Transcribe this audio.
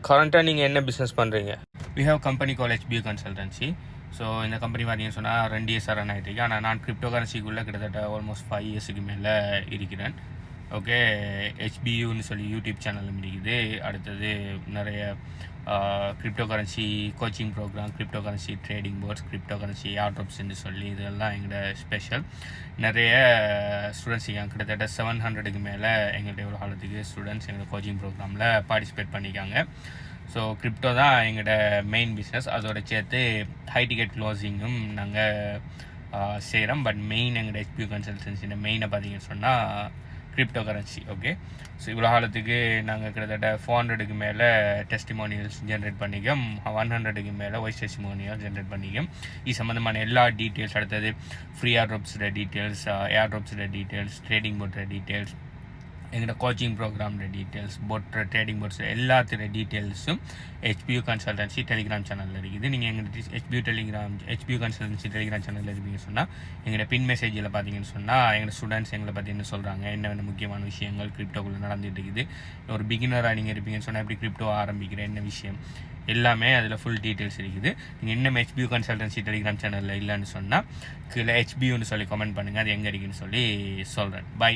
கரண்ட்டாக நீங்கள் என்ன பிஸ்னஸ் பண்ணுறீங்க? We have company called HBU Consultancy. So இந்த கம்பெனி பார்த்தீங்கன்னு சொன்னால் 2 இயர்ஸ் ரன் ஆகிட்டு இருக்கு. ஆனால் நான் கிரிப்டோ கரன்சிக்குள்ளே கிட்டத்தட்ட ஆல்மோஸ்ட் 5 இயர்ஸுக்கு மேலே இருக்கிறேன். ஓகே, ஹெச்பியூன்னு சொல்லி யூடியூப் சேனலும் இருக்குது. அடுத்தது நிறைய crypto currency coaching program, crypto currency trading boards, crypto currency ஏர்ட்ராப்ஸ்ன்னு சொல்லி இதெல்லாம் எங்களோட ஸ்பெஷல். நிறைய ஸ்டூடெண்ட்ஸ் கிட்டத்தட்ட 700க்கு மேலே எங்கள்கிட்ட ஒரு காலத்துக்கு ஸ்டூடெண்ட்ஸ் எங்களோட கோச்சிங் ப்ரோக்ராமில் பார்ட்டிசிபேட் பண்ணிக்காங்க. ஸோ கிரிப்டோ தான் எங்களோட மெயின் பிஸ்னஸ். அதோட சேர்த்து ஹை டிக்கெட் க்ளோசிங்கும் நாங்கள் செய்கிறோம். பட் மெயின் எங்களோட ஹெச்பியூ கன்சல்டன்சியோட மெயினை பார்த்தீங்கன்னு சொன்னால் கிரிப்டோ கரன்சி. ஓகே, ஸோ இவ்வளோ காலத்துக்கு நாங்கள் கிட்டத்தட்ட 400க்கு மேலே டெஸ்டிமோனியல்ஸ் ஜென்ரேட் பண்ணிக்கோம், 100க்கு மேலே வாய்ஸ் டெஸ்டிமோனியல் ஜென்ரேட் பண்ணிக்கோம். இது சம்மந்தமான எல்லா டீட்டெயில்ஸ், அடுத்தது ஃப்ரீ ஏர்ட்ராப்ஸோட டீட்டெயில்ஸ், ஏர்ட்ராப்ஸோட டீட்டெயில்ஸ், ட்ரேடிங் போர்ட்டோட டீட்டெயில்ஸ், எங்களோட கோச்சிங் ப்ரோக்ராமோட டீட்டெயில்ஸ், போட் ட்ரேடிங் போர்ட்ஸ் எல்லாத்தோட டீட்டெயில்ஸும் ஹெச்பியூ கன்சல்டன்சி டெலிகிராம் சேனலில் இருக்குது. நீங்கள் எங்களோட ஹெச்பியூ கன்சல்டன்சி டெலிகிராம் சேனலில் இருப்பீங்கன்னு சொன்னால் எங்களோட பின் மெசேஜில் பார்த்தீங்கன்னு சொன்னால் எங்களோட ஸ்டூடெண்ட்ஸ் எங்களை பற்றி என்ன சொல்கிறாங்க, என்னென்ன முக்கியமான விஷயங்கள் கிரிப்டோக்குள்ளே நடந்துகிட்டு இருக்குது, ஒரு பிகினராக நீங்கள் இருப்பீங்கன்னு சொன்னால் எப்படி கிரிப்டோ ஆரம்பிக்கிற என்ன விஷயம் எல்லாமே அதில் ஃபுல் டீட்டெயில்ஸ் இருக்குது. நீங்கள் இன்னும் ஹெச்பியூ கன்சல்டன்சி டெலிகிராம் சேனலில் இல்லைன்னு சொன்னால் கீழே ஹெச்பியூன்னு சொல்லி கமெண்ட் பண்ணுங்கள், அது எங்கே இருக்குன்னு சொல்லி சொல்கிறேன். பை.